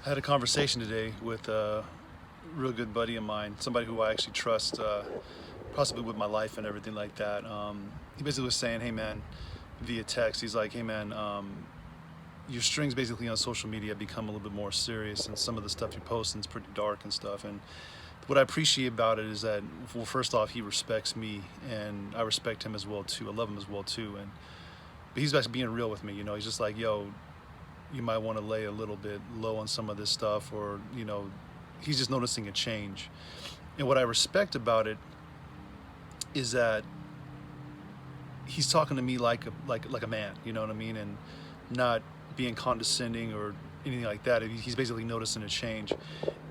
I had a conversation today with a real good buddy of mine, somebody who I actually trust, possibly with my life and everything like that. He basically was saying, "Hey man," via text. He's like, "Hey man, your strings basically on social media have become a little bit more serious, and some of the stuff you're posting is pretty dark and stuff." And what I appreciate about it is that, well, first off, he respects me, and I respect him as well too. I love him as well too, and but he's actually being real with me. He's just like, "Yo, you might want to lay a little bit low on some of this stuff," or he's just noticing a change. And what I respect about it is that he's talking to me like a man, you know what I mean, and not being condescending or anything like that. He's basically noticing a change,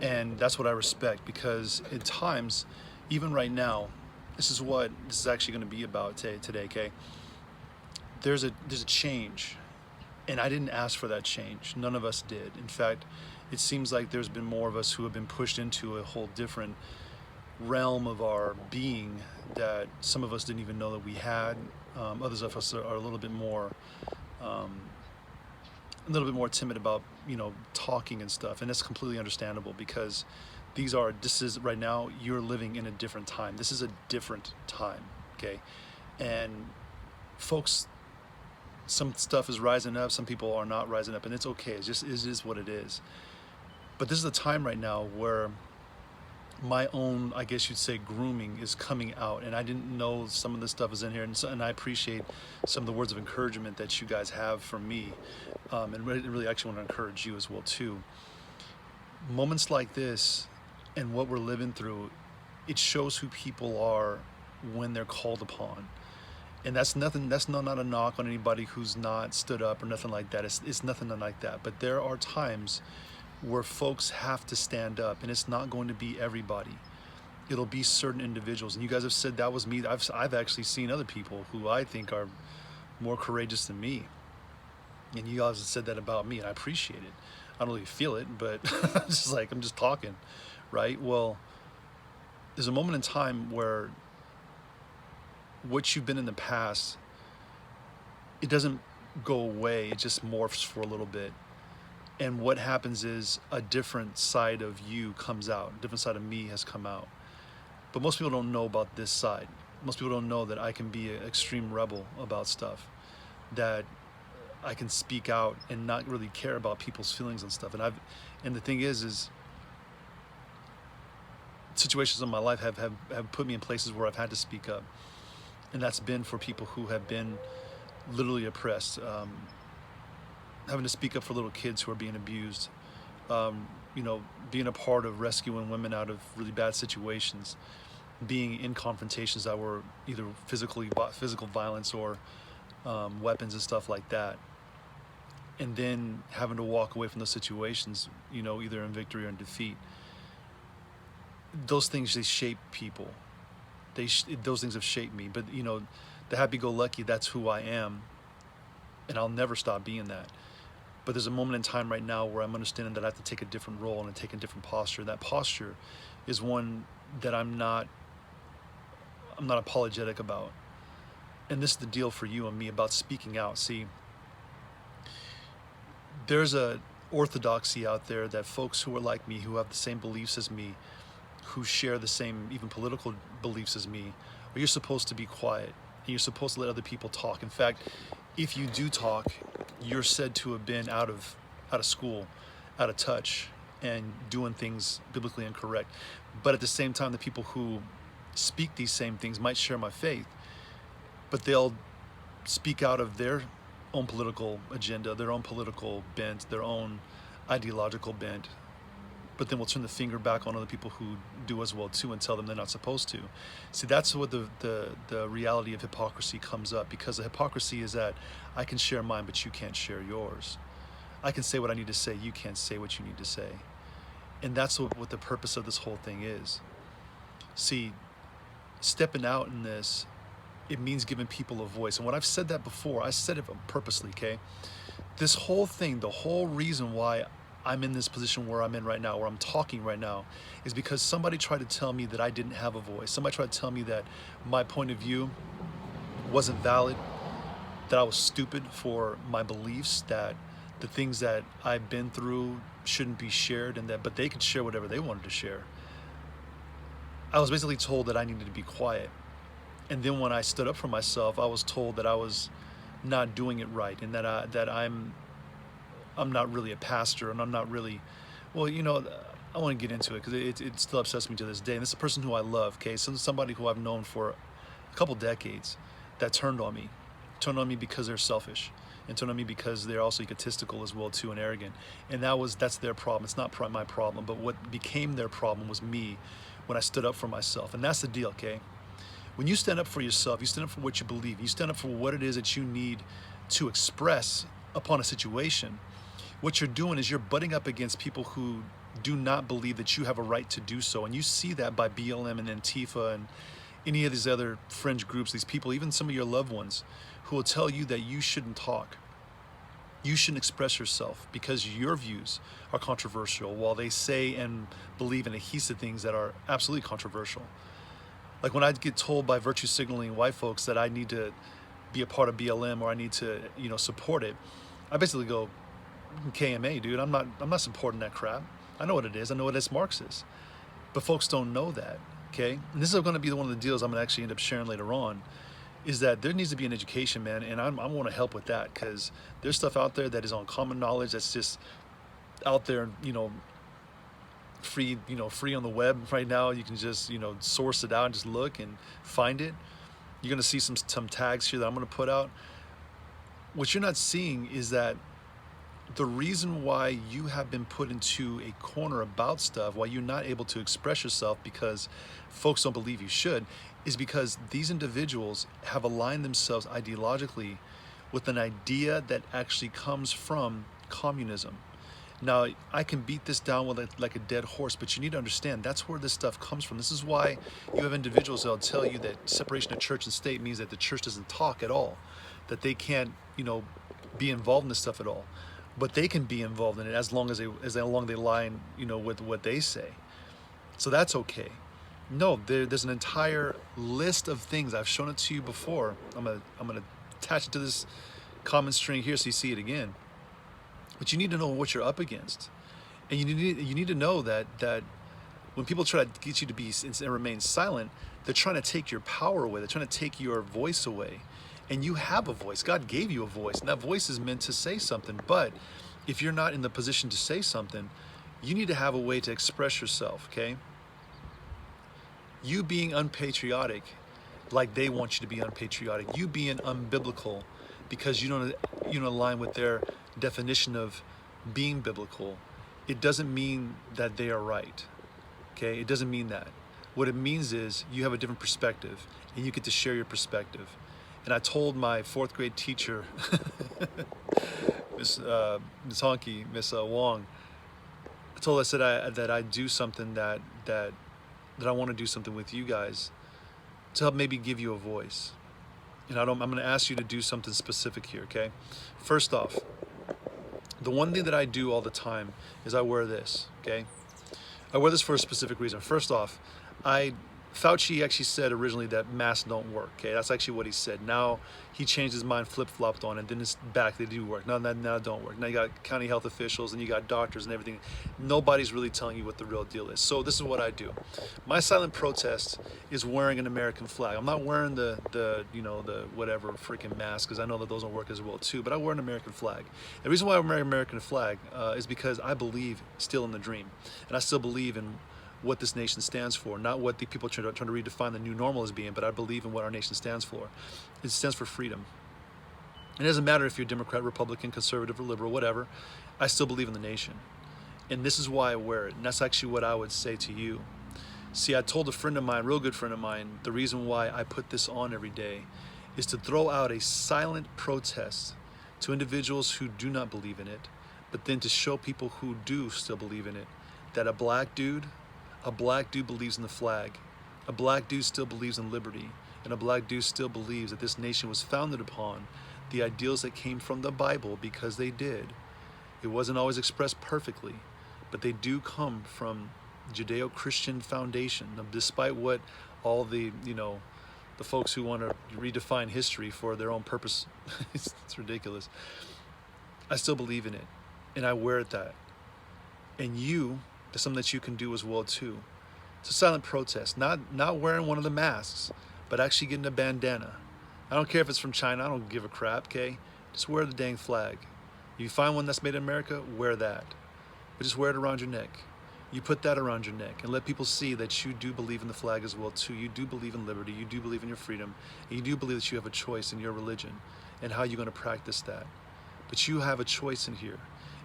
and that's what I respect, because at times, even right now, this is what this is actually going to be about today. Okay, there's a change, and I didn't ask for that change. None of us did. In fact, it seems like there's been more of us who have been pushed into a whole different realm of our being that some of us didn't even know that we had. Others of us are um, a little bit more timid about talking and stuff, and that's completely understandable, because this is right now, you're living in a different time. This is a different time, okay? And folks, some stuff is rising up, some people are not rising up, and it's okay. It is what it is. But this is a time right now where my own, I guess you'd say, grooming is coming out, and I didn't know some of this stuff is in here, and I appreciate some of the words of encouragement that you guys have from me, and really actually want to encourage you as well too. Moments like this and what we're living through, it shows who people are when they're called upon. And that's nothing, that's not a knock on anybody who's not stood up or nothing like that. It's nothing like that. But there are times where folks have to stand up, and it's not going to be everybody. It'll be certain individuals. And you guys have said that was me. I've actually seen other people who I think are more courageous than me. And you guys have said that about me, and I appreciate it. I don't really feel it, but it's just like, I'm just talking, right? Well, there's a moment in time where what you've been in the past, it doesn't go away, it just morphs for a little bit. And what happens is a different side of you comes out, a different side of me has come out. But most people don't know about this side. Most people don't know that I can be an extreme rebel about stuff, that I can speak out and not really care about people's feelings and stuff. And the thing is situations in my life have put me in places where I've had to speak up. And that's been for people who have been literally oppressed, having to speak up for little kids who are being abused, being a part of rescuing women out of really bad situations, being in confrontations that were either physical violence or weapons and stuff like that, and then having to walk away from those situations, either in victory or in defeat. Those things, they shape people. Those things have shaped me. But the happy-go-lucky, that's who I am, and I'll never stop being that. But there's a moment in time right now where I'm understanding that I have to take a different role and take a different posture. That posture is one that I'm not apologetic about. And this is the deal for you and me about speaking out. See, there's a orthodoxy out there that folks who are like me, who have the same beliefs as me, who share the same even political beliefs as me, where you're supposed to be quiet and you're supposed to let other people talk. In fact, if you do talk, you're said to have been out of school, out of touch, and doing things biblically incorrect. But at the same time, the people who speak these same things might share my faith, but they'll speak out of their own political agenda, their own political bent, their own ideological bent, but then we'll turn the finger back on other people who do as well too and tell them they're not supposed to. See, that's what the reality of hypocrisy comes up, because the hypocrisy is that I can share mine, but you can't share yours. I can say what I need to say, you can't say what you need to say. And that's what the purpose of this whole thing is. See, stepping out in this, it means giving people a voice. And when I've said that before, I said it purposely, okay? This whole thing, the whole reason why I'm in this position where I'm in right now, where I'm talking right now, is because somebody tried to tell me that I didn't have a voice. Somebody tried to tell me that my point of view wasn't valid, that I was stupid for my beliefs, that the things that I've been through shouldn't be shared, and that but they could share whatever they wanted to share. I was basically told that I needed to be quiet. And then when I stood up for myself, I was told that I was not doing it right, and that I'm not really a pastor, and I'm not really, well, I want to get into it because it still upsets me to this day. And this is a person who I love, okay? So somebody who I've known for a couple decades that turned on me because they're selfish, and turned on me because they're also egotistical as well too, and arrogant. And that's their problem. It's not my problem, but what became their problem was me when I stood up for myself. And that's the deal, okay? When you stand up for yourself, you stand up for what you believe, you stand up for what it is that you need to express upon a situation, what you're doing is you're butting up against people who do not believe that you have a right to do so. And you see that by BLM and Antifa and any of these other fringe groups, these people, even some of your loved ones, who will tell you that you shouldn't talk. You shouldn't express yourself because your views are controversial, while they say and believe in adhesive things that are absolutely controversial. Like when I get told by virtue signaling white folks that I need to be a part of BLM or I need to, support it, I basically go, KMA, dude, I'm not supporting that crap. I know what it is. I know what it's Marxist. But folks don't know that, okay? And this is going to be one of the deals I'm going to actually end up sharing later on, is that there needs to be an education, man, and I want to help with that, because there's stuff out there that is on common knowledge that's just out there, free on the web right now. You can just source it out and just look and find it. You're going to see some tags here that I'm going to put out. What you're not seeing is that the reason why you have been put into a corner about stuff, why you're not able to express yourself because folks don't believe you should, is because these individuals have aligned themselves ideologically with an idea that actually comes from communism. Now, I can beat this down with like a dead horse, but you need to understand that's where this stuff comes from. This is why you have individuals that'll tell you that separation of church and state means that the church doesn't talk at all, that they can't, be involved in this stuff at all. But they can be involved in it as long as they line, with what they say. So that's okay. No, there's an entire list of things. I've shown it to you before. I'm gonna attach it to this comment string here so you see it again. But you need to know what you're up against, and you need to know that when people try to get you to be and remain silent, they're trying to take your power away. They're trying to take your voice away. And you have a voice. God gave you a voice, and that voice is meant to say something. But if you're not in the position to say something, you need to have a way to express yourself, okay? You being unpatriotic, like they want you to be unpatriotic. You being unbiblical because you don't align with their definition of being biblical. It doesn't mean that they are right, okay? It doesn't mean that. What it means is you have a different perspective, and you get to share your perspective. And I told my 4th grade teacher, Miss Honky, Miss Wong, I said that I do something that I want to do something with you guys to help maybe give you a voice. And I'm going to ask you to do something specific here, okay? First off, the one thing that I do all the time is I wear this, okay? I wear this for a specific reason. First off, Fauci actually said originally that masks don't work, okay? That's actually what he said. Now he changed his mind, flip-flopped on it, then it's back, they do work. Now it don't work. Now you got county health officials and you got doctors and everything. Nobody's really telling you what the real deal is. So this is what I do. My silent protest is wearing an American flag. I'm not wearing the whatever freaking mask, because I know that those don't work as well too, but I wear an American flag. The reason why I wear an American flag is because I believe still in the dream, and I still believe in what this nation stands for, not what the people trying to redefine the new normal as being, but I believe in what our nation stands for. It stands for freedom. It doesn't matter if you're Democrat, Republican, conservative, or liberal, whatever. I still believe in the nation. And this is why I wear it. And that's actually what I would say to you. See, I told a friend of mine, real good friend of mine, the reason why I put this on every day is to throw out a silent protest to individuals who do not believe in it, but then to show people who do still believe in it, that a black dude believes in the flag. A black dude still believes in liberty. And a black dude still believes that this nation was founded upon the ideals that came from the Bible, because they did. It wasn't always expressed perfectly, but they do come from Judeo-Christian foundation, despite what all the folks who want to redefine history for their own purpose, it's ridiculous. I still believe in it, and I wear that. And there's something that you can do as well too. It's a silent protest, not wearing one of the masks, but actually getting a bandana. I don't care if it's from China, I don't give a crap, okay? Just wear the dang flag. If you find one that's made in America, wear that. But just wear it around your neck. You put that around your neck and let people see that you do believe in the flag as well too. You do believe in liberty, you do believe in your freedom, and you do believe that you have a choice in your religion and how you're going to practice that. But you have a choice in here,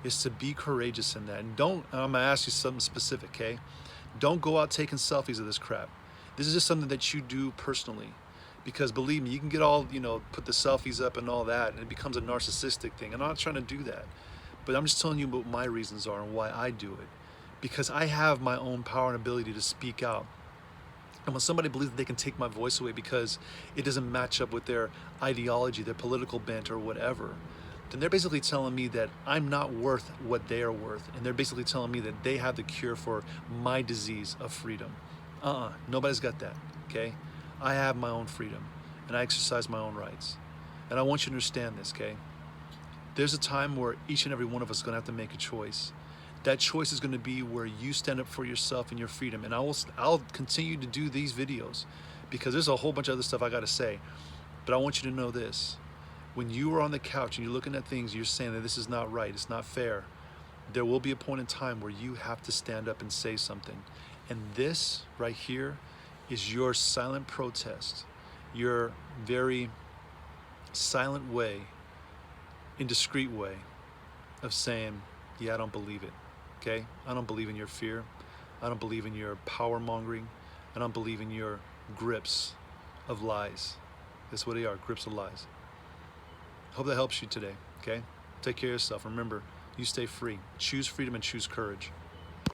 is to be courageous in that. And I'm going to ask you something specific, okay? Don't go out taking selfies of this crap. This is just something that you do personally. Because believe me, you can get all, put the selfies up and all that, and it becomes a narcissistic thing. I'm not trying to do that. But I'm just telling you what my reasons are and why I do it. Because I have my own power and ability to speak out. And when somebody believes that they can take my voice away because it doesn't match up with their ideology, their political bent or whatever, then they're basically telling me that I'm not worth what they are worth. And they're basically telling me that they have the cure for my disease of freedom. Nobody's got that, okay? I have my own freedom, and I exercise my own rights. And I want you to understand this, okay? There's a time where each and every one of us is going to have to make a choice. That choice is going to be where you stand up for yourself and your freedom. And I'll continue to do these videos because there's a whole bunch of other stuff I got to say. But I want you to know this. When you are on the couch and you're looking at things, you're saying that this is not right, it's not fair, there will be a point in time where you have to stand up and say something. And this right here is your silent protest, your very silent way, indiscreet way of saying, yeah, I don't believe it, okay? I don't believe in your fear. I don't believe in your power mongering. I don't believe in your grips of lies. That's what they are, grips of lies. Hope that helps you today, okay? Take care of yourself. Remember, you stay free. Choose freedom and choose courage.